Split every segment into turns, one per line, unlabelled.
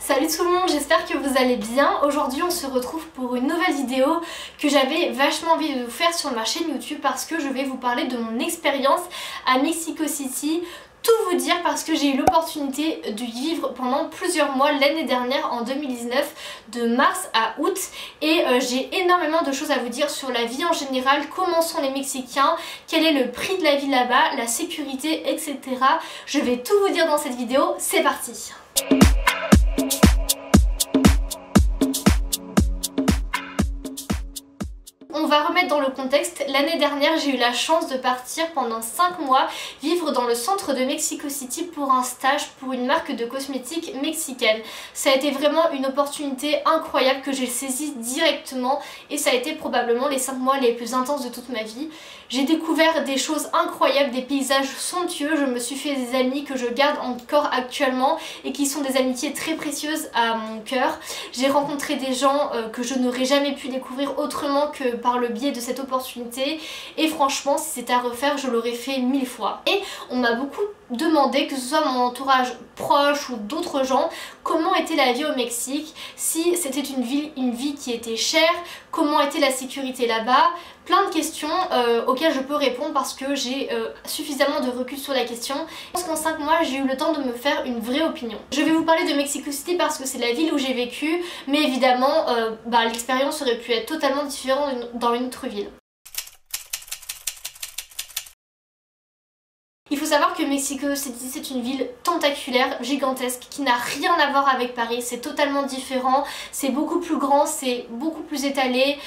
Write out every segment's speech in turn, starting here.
Salut tout le monde, j'espère que vous allez bien. Aujourd'hui on se retrouve pour une nouvelle vidéo que j'avais vachement envie de vous faire sur ma chaîne YouTube parce que je vais vous parler de mon expérience à Mexico City. Tout vous dire parce que j'ai eu l'opportunité de vivre pendant plusieurs mois l'année dernière en 2019 de mars à août et j'ai énormément de choses à vous dire sur la vie en général, comment sont les Mexicains, quel est le prix de la vie là-bas, la sécurité, etc. Je vais tout vous dire dans cette vidéo, c'est parti. On va remettre dans le contexte, l'année dernière j'ai eu la chance de partir pendant 5 mois vivre dans le centre de Mexico City pour un stage pour une marque de cosmétiques mexicaine. Ça a été vraiment une opportunité incroyable que j'ai saisie directement et ça a été probablement les 5 mois les plus intenses de toute ma vie. J'ai découvert des choses incroyables, des paysages somptueux, je me suis fait des amis que je garde encore actuellement et qui sont des amitiés très précieuses à mon cœur. J'ai rencontré des gens que je n'aurais jamais pu découvrir autrement que par le biais de cette opportunité et franchement si c'était à refaire je l'aurais fait 1000 fois. Et on m'a beaucoup demandé, que ce soit mon entourage proche ou d'autres gens, comment était la vie au Mexique, si c'était une vie qui était chère, comment était la sécurité là-bas, plein de questions auxquelles je peux répondre parce que j'ai suffisamment de recul sur la question. Je pense qu'en 5 mois j'ai eu le temps de me faire une vraie opinion. Je vais vous parler de Mexico City parce que c'est la ville où j'ai vécu, mais évidemment l'expérience aurait pu être totalement différente dans une autre ville. Il faut savoir que Mexico City c'est une ville tentaculaire, gigantesque, qui n'a rien à voir avec Paris, c'est totalement différent, c'est beaucoup plus grand, c'est beaucoup plus étalé,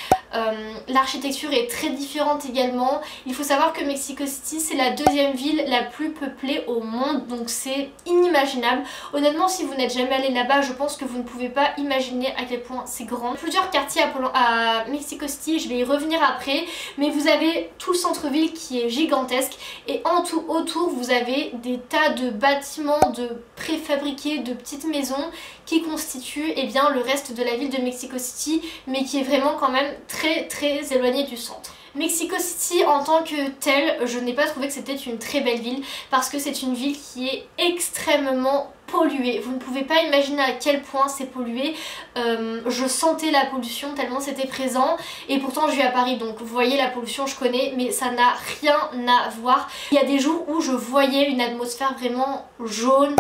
l'architecture est très différente également. Il faut savoir que Mexico City c'est la deuxième ville la plus peuplée au monde, donc c'est inimaginable. Honnêtement si vous n'êtes jamais allé là-bas, je pense que vous ne pouvez pas imaginer à quel point c'est grand. Plusieurs quartiers à Mexico City, je vais y revenir après, mais vous avez tout le centre-ville qui est gigantesque et en tout autour vous avez des tas de bâtiments de préfabriqués, de petites maisons qui constituent le reste de la ville de Mexico City, mais qui est vraiment quand même très éloigné du centre. Mexico City en tant que telle, je n'ai pas trouvé que c'était une très belle ville parce que c'est une ville qui est extrêmement polluée. Vous ne pouvez pas imaginer à quel point c'est pollué. Je sentais la pollution tellement c'était présent et pourtant je vis à Paris donc vous voyez la pollution je connais mais ça n'a rien à voir. Il y a des jours où je voyais une atmosphère vraiment jaune,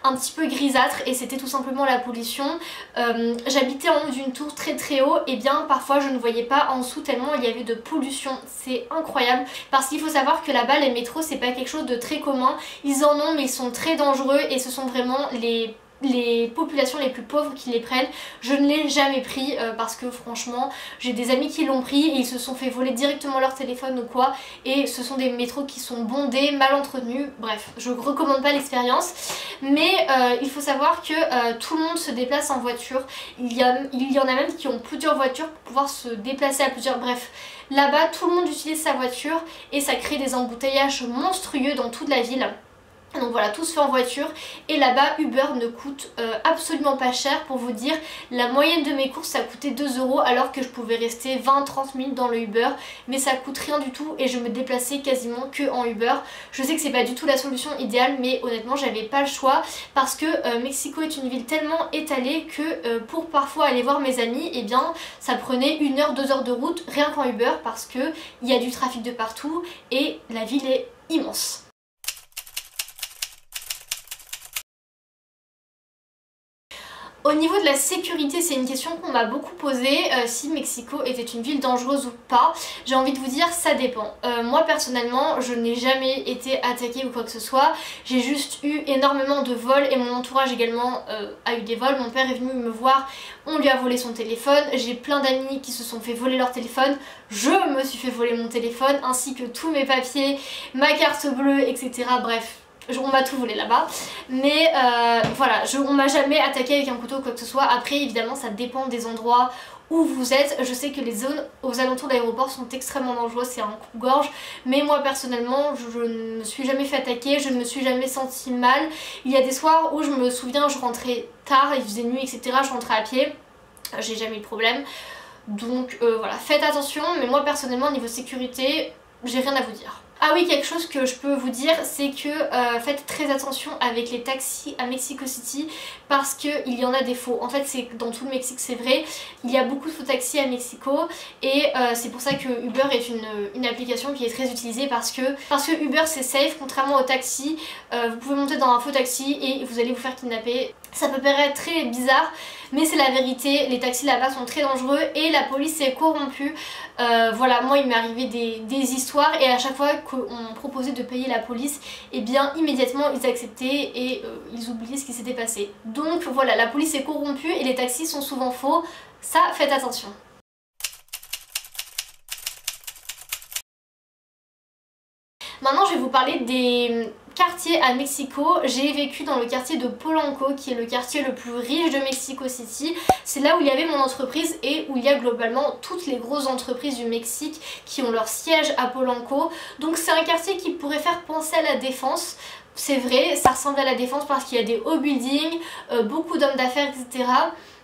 un petit peu grisâtre et c'était tout simplement la pollution. J'habitais en haut d'une tour très haut et bien parfois je ne voyais pas en dessous tellement il y avait de pollution. C'est incroyable parce qu'il faut savoir que là-bas les métros c'est pas quelque chose de très commun. Ils en ont mais ils sont très dangereux et ce sont vraiment les populations les plus pauvres qui les prennent. Je ne l'ai jamais pris parce que franchement j'ai des amis qui l'ont pris et ils se sont fait voler directement leur téléphone ou quoi et ce sont des métros qui sont bondés, mal entretenus, bref je recommande pas l'expérience mais il faut savoir que tout le monde se déplace en voiture, il y en a même qui ont plusieurs voitures pour pouvoir se déplacer à plusieurs, bref là-bas tout le monde utilise sa voiture et ça crée des embouteillages monstrueux dans toute la ville. Donc voilà, tout se fait en voiture et là-bas Uber ne coûte absolument pas cher. Pour vous dire, la moyenne de mes courses ça coûtait 2 € alors que je pouvais rester 20-30 minutes dans le Uber, mais ça coûte rien du tout et je me déplaçais quasiment que en Uber. Je sais que c'est pas du tout la solution idéale mais honnêtement j'avais pas le choix parce que Mexico est une ville tellement étalée que pour parfois aller voir mes amis et bien ça prenait 1 heure, 2 heures de route rien qu'en Uber parce que il y a du trafic de partout et la ville est immense. Au niveau de la sécurité, c'est une question qu'on m'a beaucoup posée, si Mexico était une ville dangereuse ou pas. J'ai envie de vous dire, ça dépend. Moi personnellement, je n'ai jamais été attaquée ou quoi que ce soit. J'ai juste eu énormément de vols et mon entourage également a eu des vols. Mon père est venu me voir, on lui a volé son téléphone. J'ai plein d'amis qui se sont fait voler leur téléphone. Je me suis fait voler mon téléphone ainsi que tous mes papiers, ma carte bleue, etc. Bref. On m'a tout volé là-bas mais voilà, on m'a jamais attaqué avec un couteau ou quoi que ce soit. Après évidemment ça dépend des endroits où vous êtes. Je sais que les zones aux alentours de l'aéroport sont extrêmement dangereuses, c'est un coupe-gorge, mais moi personnellement je ne me suis jamais fait attaquer, je ne me suis jamais sentie mal. Il y a des soirs où je me souviens je rentrais tard, il faisait nuit etc, je rentrais à pied, j'ai jamais eu de problème. Donc voilà, faites attention, mais moi personnellement niveau sécurité j'ai rien à vous dire. Ah oui, quelque chose que je peux vous dire, c'est que faites très attention avec les taxis à Mexico City parce qu'il y en a des faux. En fait, c'est dans tout le Mexique, c'est vrai. Il y a beaucoup de faux taxis à Mexico et c'est pour ça que Uber est une application qui est très utilisée parce que Uber c'est safe, contrairement au taxi. Vous pouvez monter dans un faux taxi et vous allez vous faire kidnapper. Ça peut paraître très bizarre, mais c'est la vérité. Les taxis là-bas sont très dangereux et la police est corrompue. Voilà, moi il m'est arrivé des histoires et à chaque fois qu'on proposait de payer la police, et bien immédiatement ils acceptaient et ils oubliaient ce qui s'était passé. Donc voilà, la police est corrompue et les taxis sont souvent faux. Ça, faites attention. Maintenant je vais vous parler des quartiers à Mexico. J'ai vécu dans le quartier de Polanco qui est le quartier le plus riche de Mexico City. C'est là où il y avait mon entreprise et où il y a globalement toutes les grosses entreprises du Mexique qui ont leur siège à Polanco. Donc c'est un quartier qui pourrait faire penser à la Défense. C'est vrai, ça ressemble à la Défense parce qu'il y a des hauts buildings, beaucoup d'hommes d'affaires, etc.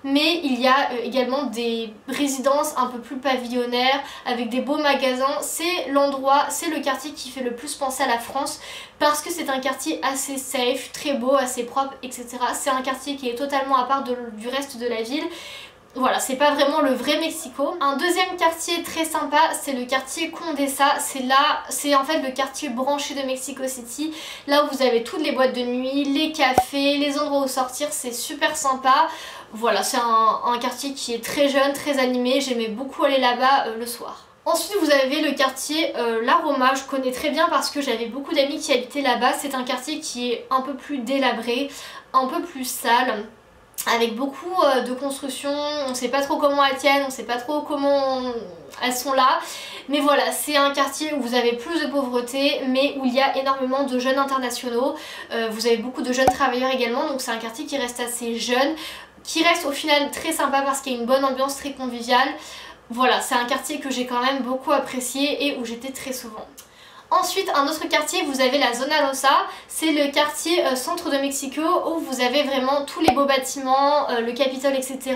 Mais il y a également des résidences un peu plus pavillonnaires avec des beaux magasins. C'est l'endroit, c'est le quartier qui fait le plus penser à la France parce que c'est un quartier assez safe, très beau, assez propre, etc. C'est un quartier qui est totalement à part du reste de la ville. Voilà, c'est pas vraiment le vrai Mexico. Un deuxième quartier très sympa, c'est le quartier Condesa. C'est en fait le quartier branché de Mexico City. Là où vous avez toutes les boîtes de nuit, les cafés, les endroits où sortir, c'est super sympa. Voilà, c'est un quartier qui est très jeune, très animé. J'aimais beaucoup aller là-bas le soir. Ensuite vous avez le quartier La Roma, je connais très bien parce que j'avais beaucoup d'amis qui habitaient là-bas. C'est un quartier qui est un peu plus délabré, un peu plus sale, avec beaucoup de constructions. On sait pas trop comment elles tiennent, on sait pas trop comment elles sont là. Mais voilà, c'est un quartier où vous avez plus de pauvreté mais où il y a énormément de jeunes internationaux. Vous avez beaucoup de jeunes travailleurs également, donc c'est un quartier qui reste assez jeune, qui reste au final très sympa parce qu'il y a une bonne ambiance, très conviviale. Voilà, c'est un quartier que j'ai quand même beaucoup apprécié et où j'étais très souvent. Ensuite, un autre quartier, vous avez la Zona Rosa, c'est le quartier centre de Mexico où vous avez vraiment tous les beaux bâtiments, le Capitole, etc.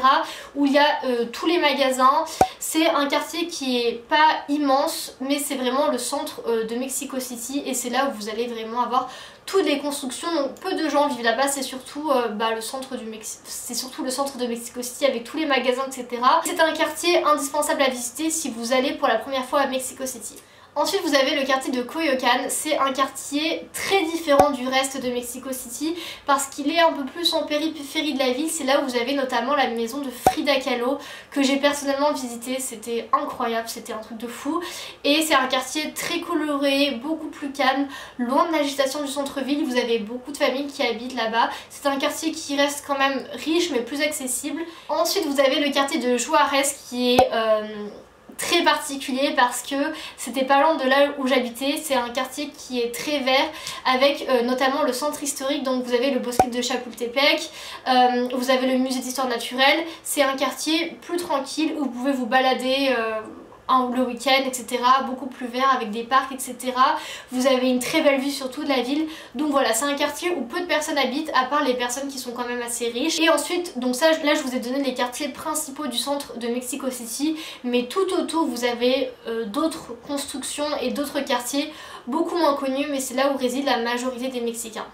où il y a tous les magasins. C'est un quartier qui est pas immense, mais c'est vraiment le centre de Mexico City et c'est là où vous allez vraiment avoir toutes les constructions. Donc peu de gens vivent là-bas, c'est surtout le centre de Mexico City avec tous les magasins, etc. C'est un quartier indispensable à visiter si vous allez pour la première fois à Mexico City. Ensuite vous avez le quartier de Coyoacán, c'est un quartier très différent du reste de Mexico City parce qu'il est un peu plus en périphérie de la ville. C'est là où vous avez notamment la maison de Frida Kahlo que j'ai personnellement visité, c'était incroyable, c'était un truc de fou. Et c'est un quartier très coloré, beaucoup plus calme, loin de l'agitation du centre-ville. Vous avez beaucoup de familles qui habitent là-bas. C'est un quartier qui reste quand même riche mais plus accessible. Ensuite vous avez le quartier de Juárez qui est très particulier parce que c'était pas loin de là où j'habitais. C'est un quartier qui est très vert avec notamment le centre historique. Donc vous avez le bosquet de Chapultepec, vous avez le musée d'histoire naturelle. C'est un quartier plus tranquille où vous pouvez vous balader le week-end, etc. Beaucoup plus vert avec des parcs, etc. Vous avez une très belle vue sur toute la ville. Donc voilà, c'est un quartier où peu de personnes habitent à part les personnes qui sont quand même assez riches. Et ensuite, donc ça là je vous ai donné les quartiers principaux du centre de Mexico City, mais tout autour vous avez d'autres constructions et d'autres quartiers beaucoup moins connus, mais c'est là où réside la majorité des Mexicains.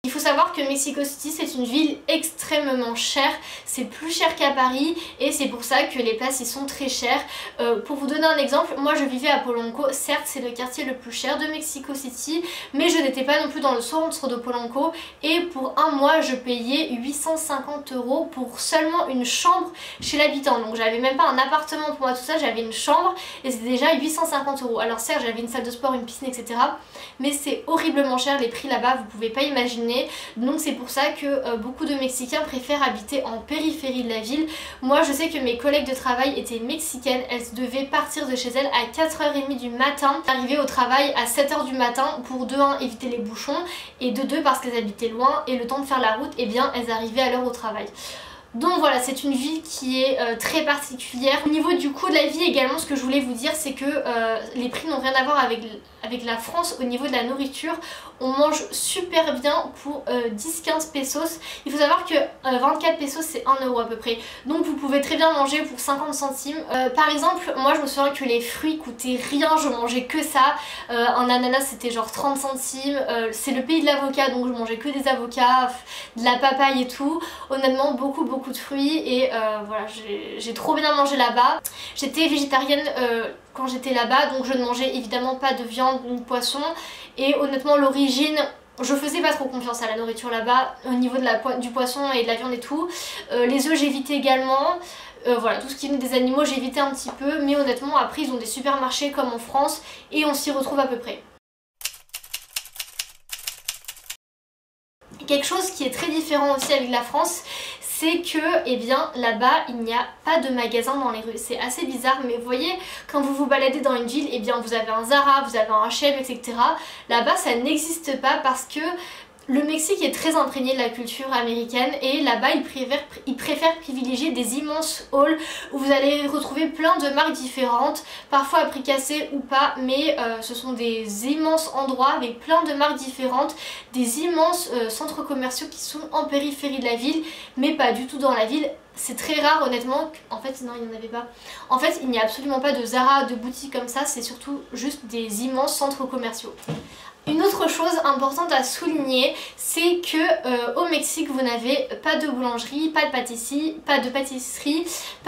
Il faut savoir que Mexico City c'est une ville extrêmement chère, c'est plus cher qu'à Paris et c'est pour ça que les places y sont très chères. Pour vous donner un exemple, moi je vivais à Polanco, certes c'est le quartier le plus cher de Mexico City, mais je n'étais pas non plus dans le centre de Polanco et pour un mois je payais 850 € pour seulement une chambre chez l'habitant. Donc j'avais même pas un appartement pour moi tout ça, j'avais une chambre et c'était déjà 850 €. Alors certes j'avais une salle de sport, une piscine, etc. mais c'est horriblement cher les prix là-bas, vous pouvez pas imaginer. Donc c'est pour ça que beaucoup de Mexicains préfèrent habiter en périphérie de la ville. Moi je sais que mes collègues de travail étaient mexicaines, elles devaient partir de chez elles à 4h30 du matin, arriver au travail à 7h du matin pour de 1 éviter les bouchons et de 2 parce qu'elles habitaient loin et le temps de faire la route, et bien elles arrivaient à l'heure au travail. Donc voilà, c'est une ville qui est très particulière. Au niveau du coût de la vie également, ce que je voulais vous dire, c'est que les prix n'ont rien à voir avec la France au niveau de la nourriture. On mange super bien pour 10-15 pesos. Il faut savoir que 24 pesos c'est 1 euro à peu près. Donc vous pouvez très bien manger pour 50 centimes. Par exemple, moi je me souviens que les fruits coûtaient rien, je mangeais que ça. Un ananas c'était genre 30 centimes. C'est le pays de l'avocat, donc je mangeais que des avocats, de la papaye et tout. Honnêtement, beaucoup de fruits et voilà, j'ai trop bien mangé là-bas. J'étais végétarienne quand j'étais là-bas, donc je ne mangeais évidemment pas de viande ni de poisson. Et honnêtement, l'origine, je faisais pas trop confiance à la nourriture là-bas au niveau du poisson et de la viande et tout. Les œufs j'évitais également. Voilà, tout ce qui venait des animaux j'évitais un petit peu, mais honnêtement après ils ont des supermarchés comme en France et on s'y retrouve à peu près. Quelque chose qui est très différent aussi avec la France, c'est que eh bien là-bas il n'y a pas de magasin dans les rues. C'est assez bizarre, mais vous voyez, quand vous vous baladez dans une ville, eh bien vous avez un Zara, vous avez un H&M, etc. Là-bas ça n'existe pas parce que le Mexique est très imprégné de la culture américaine et là-bas ils préfèrent privilégier des immenses halls où vous allez retrouver plein de marques différentes, parfois à prix cassé ou pas, mais ce sont des immenses endroits avec plein de marques différentes, des immenses centres commerciaux qui sont en périphérie de la ville, mais pas du tout dans la ville. C'est très rare honnêtement, en fait non il n'y en avait pas. En fait il n'y a absolument pas de Zara, de boutiques comme ça, c'est surtout juste des immenses centres commerciaux. Une autre chose importante à souligner, c'est que au Mexique vous n'avez pas de boulangerie, pas de pâtisserie, pas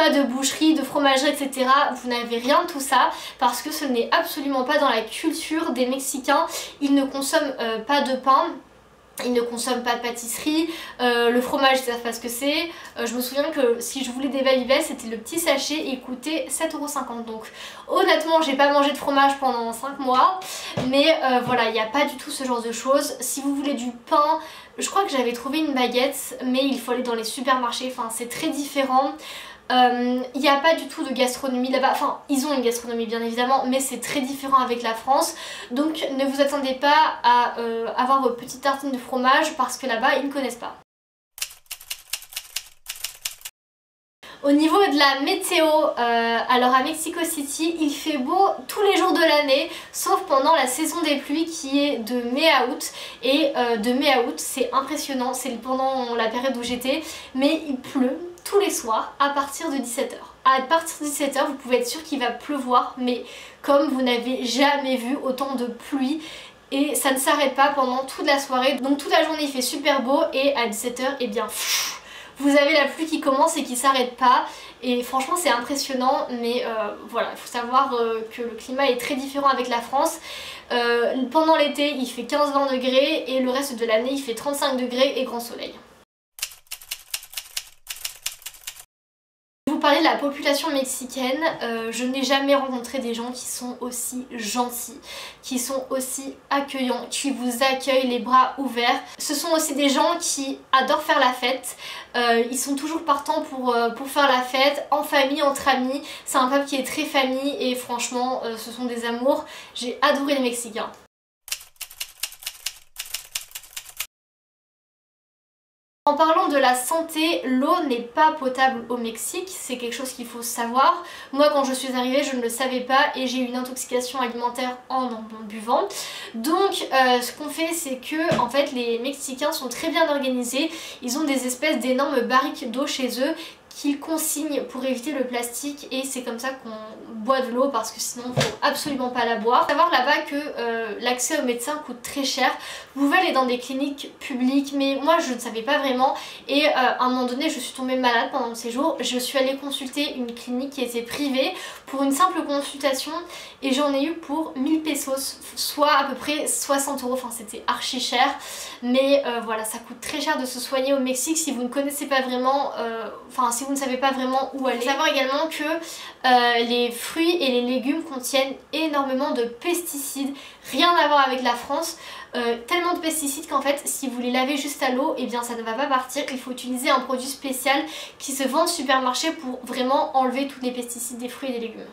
de boucherie, de fromagerie, etc. Vous n'avez rien de tout ça parce que ce n'est absolument pas dans la culture des Mexicains. Ils ne consomment pas de pain. Ils ne consomment pas de pâtisserie, le fromage ils savent pas ce que c'est. Je me souviens que si je voulais des Babybel c'était le petit sachet et il coûtait 7,50 €. Donc honnêtement j'ai pas mangé de fromage pendant 5 mois. Mais voilà, il n'y a pas du tout ce genre de choses. Si vous voulez du pain, je crois que j'avais trouvé une baguette, mais il faut aller dans les supermarchés, enfin c'est très différent. Il n'y a pas du tout de gastronomie là-bas, enfin ils ont une gastronomie bien évidemment, mais c'est très différent avec la France, donc ne vous attendez pas à avoir vos petites tartines de fromage parce que là-bas ils ne connaissent pas. Au niveau de la météo, alors à Mexico City, il fait beau tous les jours de l'année, sauf pendant la saison des pluies qui est de mai à août. Et de mai à août, c'est impressionnant, c'est pendant la période où j'étais, mais il pleut tous les soirs à partir de 17 h. À partir de 17 h, vous pouvez être sûr qu'il va pleuvoir, mais comme vous n'avez jamais vu autant de pluie. Et ça ne s'arrête pas pendant toute la soirée, donc toute la journée il fait super beau et à 17 h, eh bien vous avez la pluie qui commence et qui s'arrête pas. Et franchement c'est impressionnant, mais voilà, il faut savoir que le climat est très différent avec la France. Pendant l'été il fait 15-20 degrés et le reste de l'année il fait 35 degrés et grand soleil. Parler de la population mexicaine, je n'ai jamais rencontré des gens qui sont aussi gentils, qui sont aussi accueillants, qui vous accueillent les bras ouverts. Ce sont aussi des gens qui adorent faire la fête, ils sont toujours partants pour faire la fête, en famille, entre amis. C'est un peuple qui est très famille et franchement ce sont des amours. J'ai adoré les Mexicains. En parlant de la santé, l'eau n'est pas potable au Mexique, c'est quelque chose qu'il faut savoir. Moi quand je suis arrivée je ne le savais pas et j'ai eu une intoxication alimentaire en buvant. Donc ce qu'on fait c'est que en fait les Mexicains sont très bien organisés, ils ont des espèces d'énormes barriques d'eau chez eux qu'ils consignent pour éviter le plastique et c'est comme ça qu'on boit de l'eau parce que sinon il faut absolument pas la boire. Faut savoir là-bas que l'accès aux médecins coûte très cher. Vous pouvez aller dans des cliniques publiques mais moi je ne savais pas vraiment et à un moment donné je suis tombée malade pendant le séjour. Je suis allée consulter une clinique qui était privée pour une simple consultation et j'en ai eu pour 1000 pesos, soit à peu près 60 €, enfin c'était archi cher. Mais voilà, ça coûte très cher de se soigner au Mexique si vous ne connaissez pas vraiment, si vous ne savez pas vraiment où aller. Il faut savoir également que les fruits et les légumes contiennent énormément de pesticides, rien à voir avec la France. Tellement de pesticides qu'en fait si vous les lavez juste à l'eau, et bien ça ne va pas partir. Il faut utiliser un produit spécial qui se vend au supermarché pour vraiment enlever tous les pesticides des fruits et des légumes.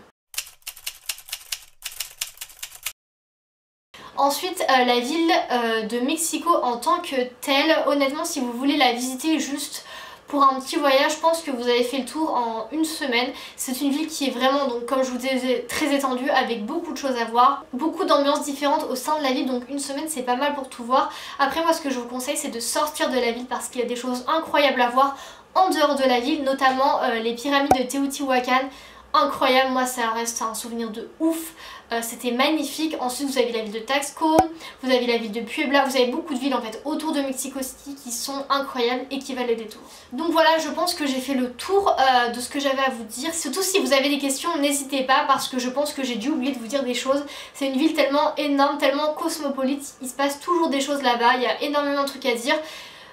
Ensuite, la ville de Mexico en tant que telle, honnêtement si vous voulez la visiter juste pour un petit voyage, je pense que vous avez fait le tour en une semaine. C'est une ville qui est vraiment, donc comme je vous disais, très étendue avec beaucoup de choses à voir, beaucoup d'ambiances différentes au sein de la ville, donc une semaine c'est pas mal pour tout voir. Après moi ce que je vous conseille c'est de sortir de la ville parce qu'il y a des choses incroyables à voir en dehors de la ville, notamment les pyramides de Teotihuacan. Incroyable, moi ça reste un souvenir de ouf, c'était magnifique. Ensuite vous avez la ville de Taxco, vous avez la ville de Puebla, vous avez beaucoup de villes en fait autour de Mexico City qui sont incroyables et qui valent le détour. Donc voilà, je pense que j'ai fait le tour de ce que j'avais à vous dire. Surtout si vous avez des questions, n'hésitez pas parce que je pense que j'ai dû oublier de vous dire des choses. C'est une ville tellement énorme, tellement cosmopolite, il se passe toujours des choses là-bas, il y a énormément de trucs à dire.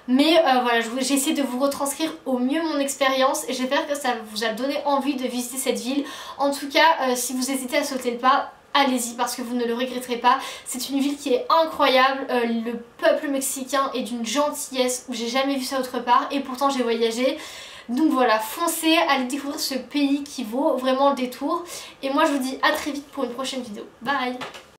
Mais voilà, j'ai essayé de vous retranscrire au mieux mon expérience et j'espère que ça vous a donné envie de visiter cette ville. En tout cas, si vous hésitez à sauter le pas, allez-y parce que vous ne le regretterez pas. C'est une ville qui est incroyable, le peuple mexicain est d'une gentillesse où j'ai jamais vu ça autre part et pourtant j'ai voyagé. Donc voilà, foncez, allez découvrir ce pays qui vaut vraiment le détour. Et moi je vous dis à très vite pour une prochaine vidéo. Bye!